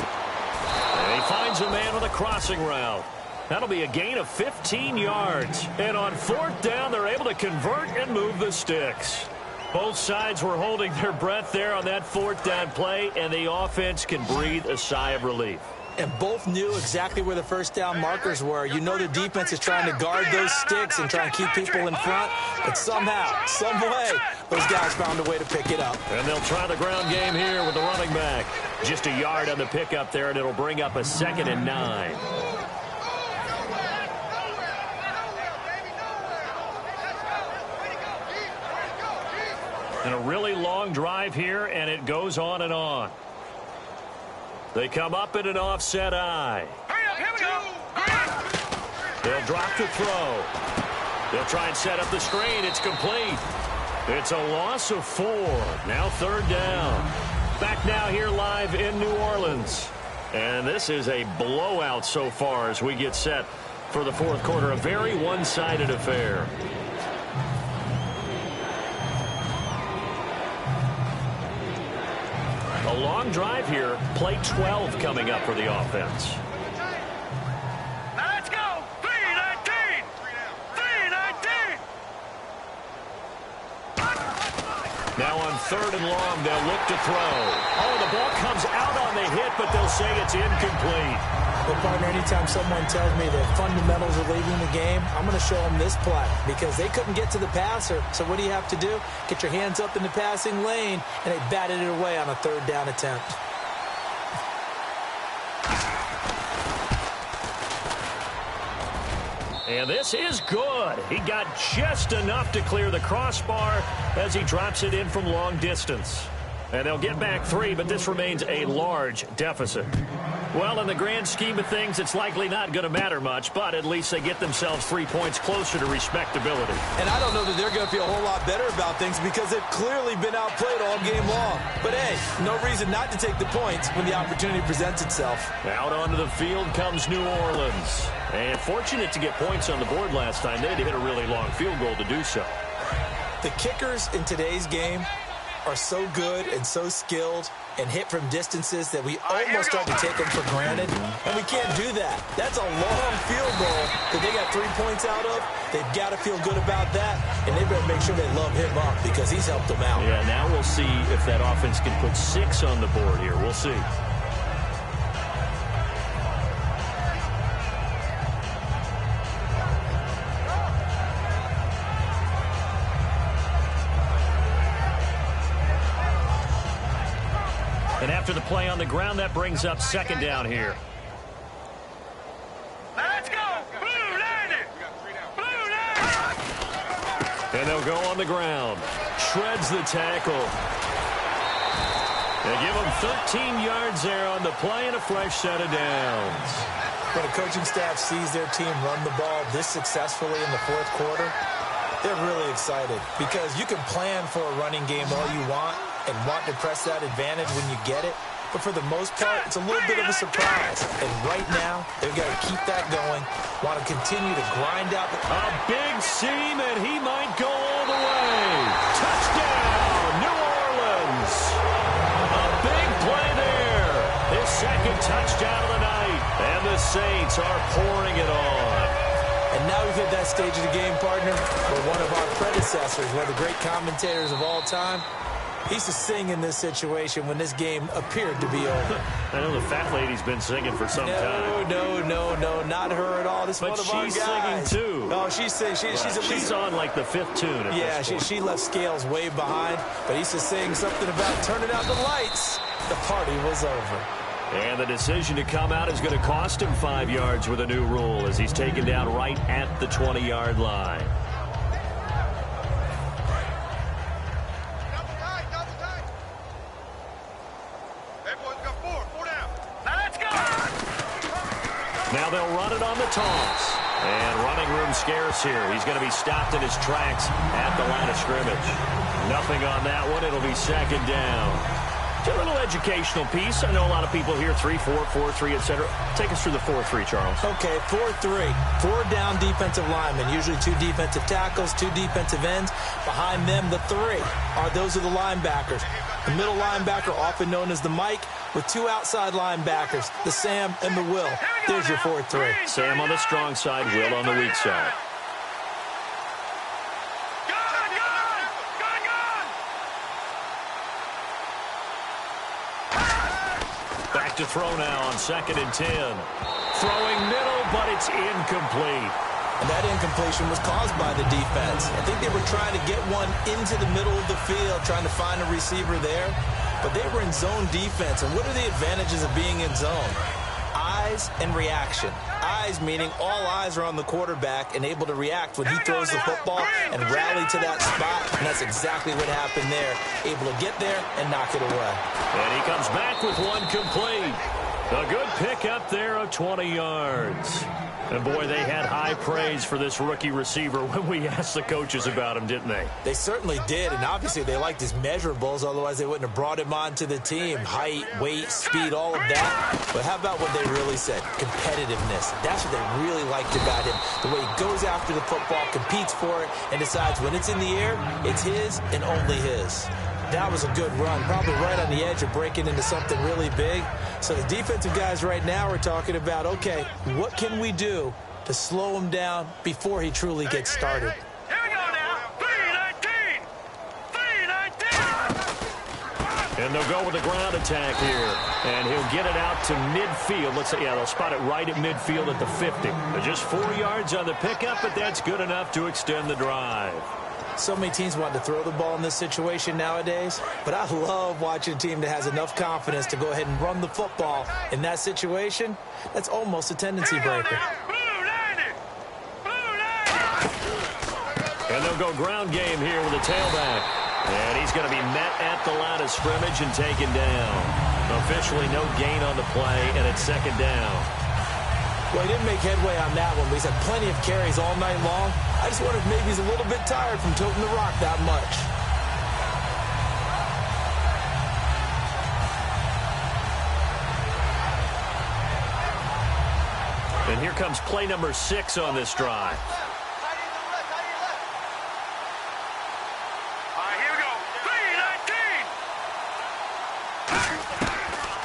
And he finds a man with a crossing route. That'll be a gain of 15 yards. And on 4th down, they're able to convert and move the sticks. Both sides were holding their breath there on that 4th down play, and the offense can breathe a sigh of relief.
And both knew exactly where the first down markers were. You know the defense is trying to guard those sticks and try and keep people in front. But somehow, some way, those guys found a way to pick it up.
And they'll try the ground game here with the running back. Just a yard on the pickup there, and it'll bring up a 2nd and 9. And a really long drive here, and it goes on and on. They come up in an offset eye.
Here we go.
They'll drop to throw. They'll try and set up the screen. It's complete. It's a loss of 4. Now 3rd down. Back now here live in New Orleans. And this is a blowout so far as we get set for the 4th quarter. A very one-sided affair. A long drive here. Play 12 coming up for the offense.
Now let's go. 3-19. 3-19.
Now on 3rd and long, they'll look to throw. Oh, the ball comes out on the hit, but they'll say it's incomplete.
Well, partner, anytime someone tells me that fundamentals are leading the game, I'm going to show them this play because they couldn't get to the passer. So what do you have to do? Get your hands up in the passing lane, and they batted it away on a 3rd down attempt.
And this is good. He got just enough to clear the crossbar as he drops it in from long distance. And they'll get back 3, but this remains a large deficit. Well, in the grand scheme of things, it's likely not going to matter much, but at least they get themselves 3 points closer to respectability.
And I don't know that they're going to feel a whole lot better about things because they've clearly been outplayed all game long. But, hey, no reason not to take the points when the opportunity presents itself.
Out onto the field comes New Orleans. And fortunate to get points on the board last time. They had to hit a really long field goal to do so.
The kickers in today's game are so good and so skilled and hit from distances that we almost start to take them for granted. And we can't do that. That's a long field goal that they got 3 points out of. They've got to feel good about that, and they better make sure they love him up because he's helped them out.
Yeah, now we'll see if that offense can put 6 on the board here. We'll see. And after the play on the ground, that brings up 2nd down here.
Let's go! Blue landed! Blue landed!
And they'll go on the ground. Shreds the tackle. They give him 13 yards there on the play and a fresh set of downs.
When a coaching staff sees their team run the ball this successfully in the 4th quarter, they're really excited because you can plan for a running game all you want and want to press that advantage when you get it. But for the most part, it's a little bit of a surprise. And right now, they've got to keep that going, want to continue to grind out.
A big seam, and he might go all the way. Touchdown, New Orleans. A big play there. His 2nd touchdown of the night. And the Saints are pouring it on.
And now we've hit that stage of the game, partner, where one of our predecessors, one of the great commentators of all time, he used to sing in this situation when this game appeared to be over.
I know the fat lady's been singing for some time.
No, not her at all. This is one of our guys.
But she's singing too.
Oh, she's singing. She's
on like the 5th tune at this point.
she left Scales way behind, but he used to sing something about turning out the lights. The party was over.
And the decision to come out is going to cost him 5 yards with a new rule as he's taken down right at the 20-yard line. Now they'll run it on the toss. And running room scarce here. He's going to be stopped in his tracks at the line of scrimmage. Nothing on that one. It'll be 2nd down. It's a little educational piece. I know a lot of people here, 3-4, 4-3, etc. Take us through the 4-3, Charles.
Okay, 4-3. 4 down defensive linemen, usually 2 defensive tackles, 2 defensive ends. Behind them, the 3 those are the linebackers. The middle linebacker, often known as the Mike, with 2 outside linebackers, the Sam and the Will. There's your 4-3.
Sam on the strong side, Will on the weak side. Back to throw now on 2nd and 10. Throwing middle, but it's incomplete.
And that incompletion was caused by the defense. I think they were trying to get one into the middle of the field, trying to find a receiver there. But they were in zone defense. And what are the advantages of being in zone? Eyes and reaction. Eyes meaning all eyes are on the quarterback and able to react when he throws the football and rally to that spot. And that's exactly what happened there. Able to get there and knock it away.
And he comes back with one complete. A good pickup there of 20 yards. And, boy, they had high praise for this rookie receiver when we asked the coaches about him, didn't they?
They certainly did, and obviously they liked his measurables. Otherwise, they wouldn't have brought him onto the team. Height, weight, speed, all of that. But how about what they really said? Competitiveness. That's what they really liked about him. The way he goes after the football, competes for it, and decides when it's in the air, it's his and only his. That was a good run, probably right on the edge of breaking into something really big. So the defensive guys right now are talking about, okay, what can we do to slow him down before he truly gets started?
Here we go now. 3-19. 3-19.
And they'll go with a ground attack here. And he'll get it out to midfield. Let's say, yeah, they'll spot it right at midfield at the 50. Just 4 yards on the pickup, but that's good enough to extend the drive.
So many teams want to throw the ball in this situation nowadays, but I love watching a team that has enough confidence to go ahead and run the football in that situation. That's almost a tendency breaker.
And they'll go ground game here with a tailback. And he's going to be met at the line of scrimmage and taken down. Officially no gain on the play, and it's second down.
Well, he didn't make headway on that one, but he's had plenty of carries all night long. I just wonder if maybe he's a little bit tired from toting the rock that much.
And here comes play number 6 on this drive.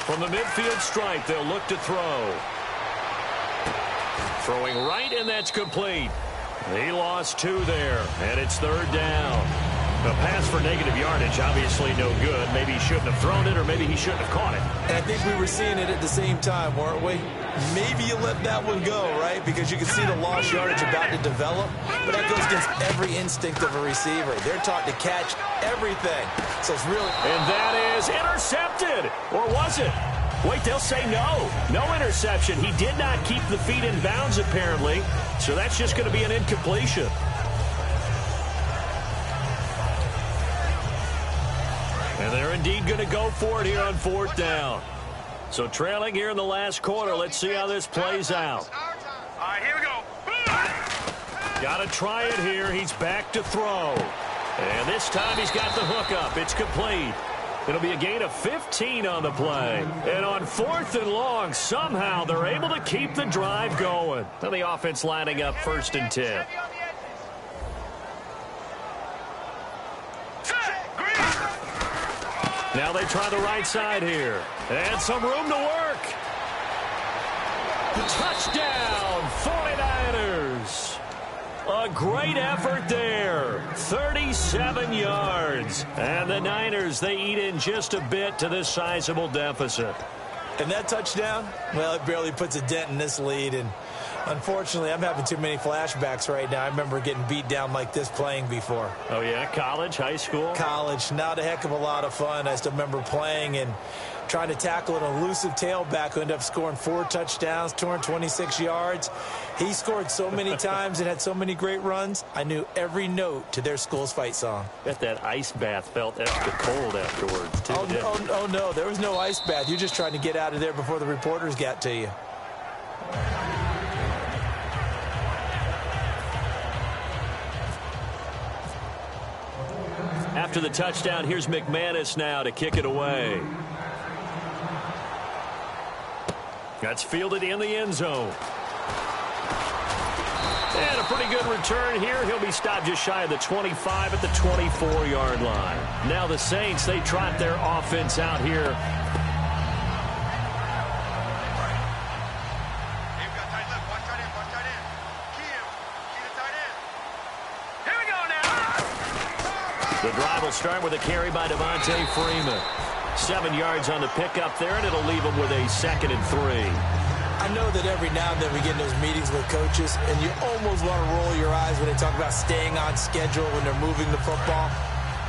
From the midfield stripe, they'll look to throw. Throwing right, and that's complete. He lost 2 there, and it's third down. A pass for negative yardage, obviously no good. Maybe he shouldn't have thrown it, or maybe he shouldn't have caught it.
And I think we were seeing it at the same time, weren't we? Maybe you let that one go, right? Because you can see the lost yardage about to develop. But that goes against every instinct of a receiver. They're taught to catch everything. So it's really...
And that is intercepted. Or was it? Wait, they'll say no. No interception. He did not keep the feet in bounds, apparently. So that's just going to be an incompletion. And they're indeed going to go for it here on fourth down. So trailing here in the last quarter. Let's see how this plays out.
All right, here we go.
Got to try it here. He's back to throw. And this time he's got the hook up. It's complete. It'll be a gain of 15 on the play. And on 4th and long, somehow they're able to keep the drive going. And the offense lining up 1st and 10. Now they try the right side here. And some room to work. Touchdown, 49ers. A great effort there. 37 yards. And the Niners, they eat in just a bit to this sizable deficit.
And that touchdown, well, it barely puts a dent in this lead. And unfortunately, I'm having too many flashbacks right now. I remember getting beat down like this playing before.
Oh, yeah? College, high school?
College. Not a heck of a lot of fun. I still remember playing and trying to tackle an elusive tailback who ended up scoring 4 touchdowns, 226 yards. He scored so many times and had so many great runs, I knew every note to their school's fight song.
Bet that ice bath felt extra cold afterwards, too.
Oh, no, there was no ice bath. You're just trying to get out of there before the reporters got to you.
After the touchdown, here's McManus now to kick it away. That's fielded in the end zone. And a pretty good return here. He'll be stopped just shy of the 25 at the 24-yard line. Now the Saints, they trot their offense out here. The drive will start with a carry by Devontae Freeman. 7 yards on the pickup there, and it'll leave him with a 2nd and 3.
I know that every now and then we get in those meetings with coaches, and you almost want to roll your eyes when they talk about staying on schedule when they're moving the football.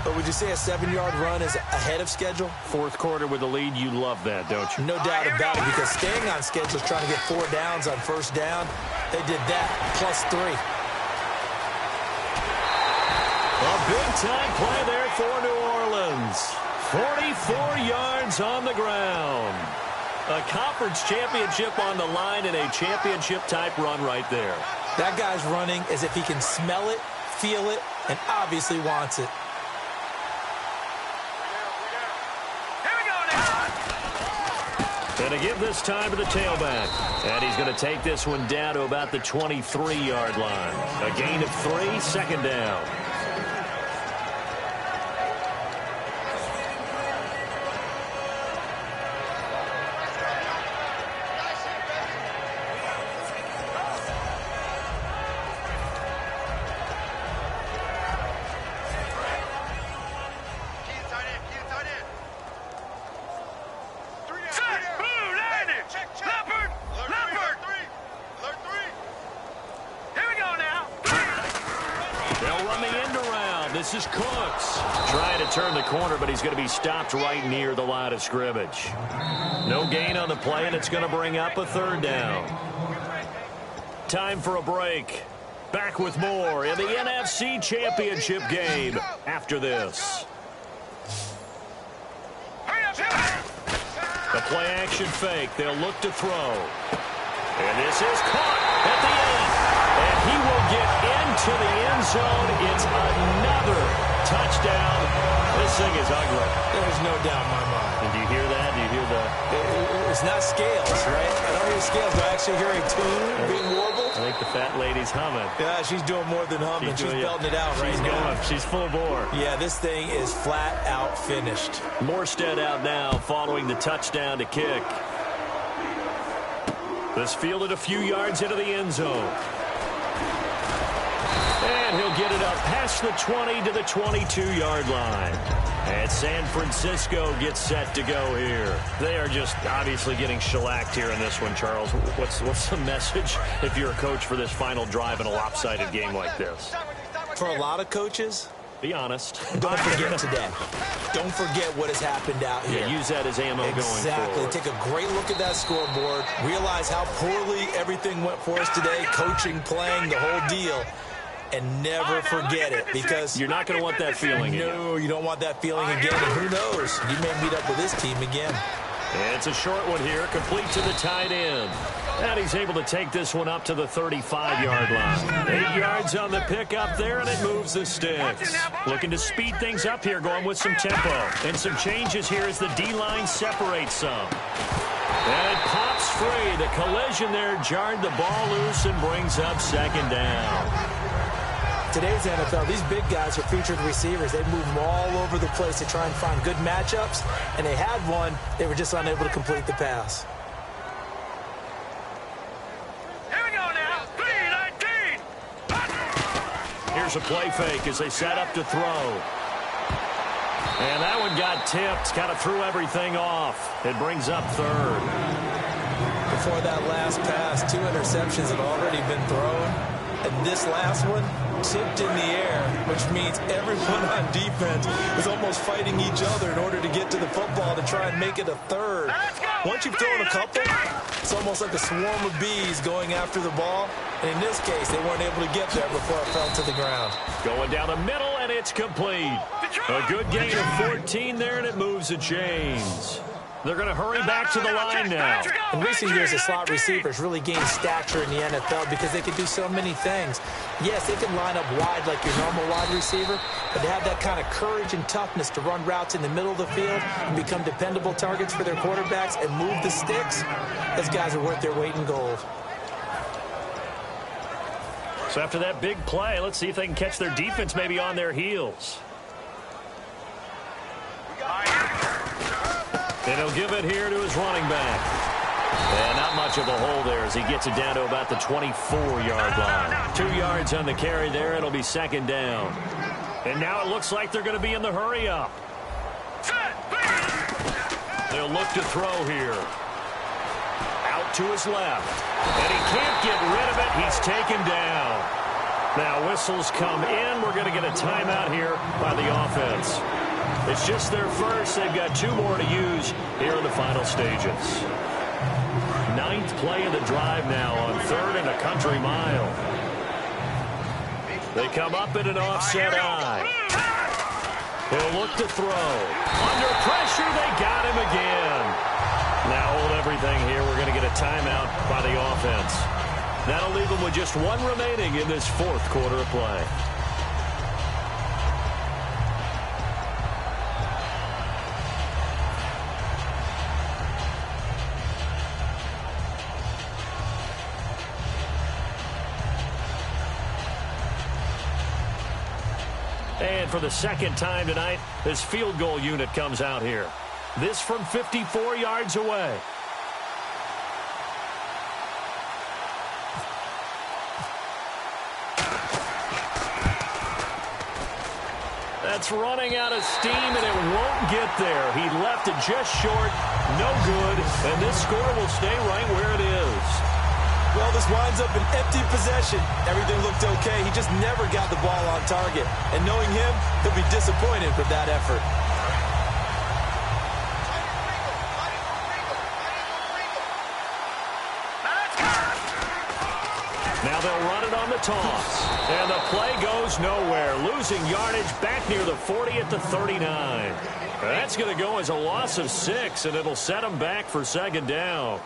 But would you say a 7-yard run is ahead of schedule?
4th quarter with the lead, you love that, don't you?
No doubt about it, because staying on schedule is trying to get 4 downs on 1st down. They did that, plus 3.
A big-time play there for New Orleans. 44 yards on the ground. A conference championship on the line and a championship-type run right there.
That guy's running as if he can smell it, feel it, and obviously wants it.
And to give this time to the tailback. And he's going to take this one down to about the 23-yard line. A gain of 3, 2nd down. run the end around. This is Cooks. Trying to turn the corner, but he's going to be stopped right near the line of scrimmage. No gain on the play, and it's going to bring up a third down. Time for a break. Back with more in the NFC Championship game after this. The play-action fake. They'll look to throw. And this is caught at the end. And he will get into the end zone. It's another touchdown. This thing is ugly.
There's no doubt in my mind.
And do you hear that? Do you hear the...
It's not scales, right? I don't hear scales. Do I actually hear a tune being warbled?
I think the fat lady's humming.
Yeah, she's doing more than humming. She's belting it out right now.
She's full bore.
Yeah, this thing is flat out finished.
Morstead out now following the touchdown to kick. This fielded a few yards into the end zone. And he'll get it up past the 20 to the 22-yard line. And San Francisco gets set to go here. They are just obviously getting shellacked here in this one, Charles. What's the message if you're a coach for this final drive in a lopsided game like this?
For a lot of coaches,
be honest.
Don't forget today. Don't forget what has happened out here.
Yeah, use that as ammo going forward.
Exactly. Take a great look at that scoreboard. Realize how poorly everything went for us today. Coaching, playing, the whole deal. And never forget it, because
you're not going to want that feeling again.
No, you don't want that feeling again. And who knows? You may meet up with this team again.
And it's a short one here, complete to the tight end. And he's able to take this one up to the 35-yard line. 8 yards on the pickup there, and it moves the sticks. Looking to speed things up here, going with some tempo. And some changes here as the D-line separates some. And it pops free. The collision there jarred the ball loose and brings up second down.
Today's NFL, these big guys are featured receivers. They move them all over the place to try and find good matchups, and they had one. They were just unable to complete the pass.
Here we go now. 3-19.
Here's a play fake as they set up to throw. And that one got tipped, kind of threw everything off. It brings up third.
Before that last pass, 2 interceptions had already been thrown. And this last one tipped in the air, which means everyone on defense is almost fighting each other in order to get to the football to try and make it a third. Once you've thrown a couple, it's almost like a swarm of bees going after the ball. And in this case, they weren't able to get there before it fell to the ground.
Going down the middle, and it's complete. A good gain of 14 there, and it moves the chains. They're going to hurry back to the line now.
In recent years, the slot receivers really gained stature in the NFL because they can do so many things. Yes, they can line up wide like your normal wide receiver, but they have that kind of courage and toughness to run routes in the middle of the field and become dependable targets for their quarterbacks and move the sticks. Those guys are worth their weight in gold.
So after that big play, let's see if they can catch their defense maybe on their heels. And he'll give it here to his running back. And not much of a hole there as he gets it down to about the 24-yard line. 2 yards on the carry there. It'll be second down. And now it looks like they're going to be in the hurry-up. They'll look to throw here. Out to his left. And he can't get rid of it. He's taken down. Now whistles come in. We're going to get a timeout here by the offense. It's just their first. They've got 2 more to use here in the final stages. 9th play of the drive now on 3rd and a country mile. They come up in an offset eye. He'll look to throw. Under pressure, they got him again. Now hold everything here. We're going to get a timeout by the offense. That'll leave them with just 1 remaining in this 4th quarter of play. And for the second time tonight, this field goal unit comes out here. This from 54 yards away. That's running out of steam, and it won't get there. He left it just short, no good, and this score will stay right where it is.
Well, this winds up an empty possession. Everything looked okay. He just never got the ball on target. And knowing him, he'll be disappointed with that effort.
Now they'll run it on the toss. And the play goes nowhere. Losing yardage back near the 40 at the 39. That's going to go as a loss of 6, and it'll set them back for second down.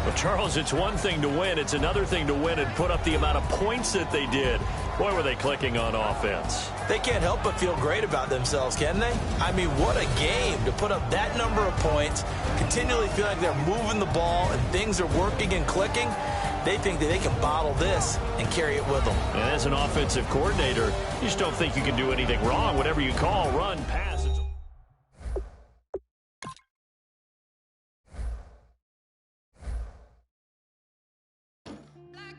Well, Charles, it's one thing to win. It's another thing to win and put up the amount of points that they did. Boy, were they clicking on offense.
They can't help but feel great about themselves, can they? I mean, what a game to put up that number of points, continually feel like they're moving the ball and things are working and clicking. They think that they can bottle this and carry it with them.
And as an offensive coordinator, you just don't think you can do anything wrong. Whatever you call, run, pass.
Like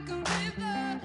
a river,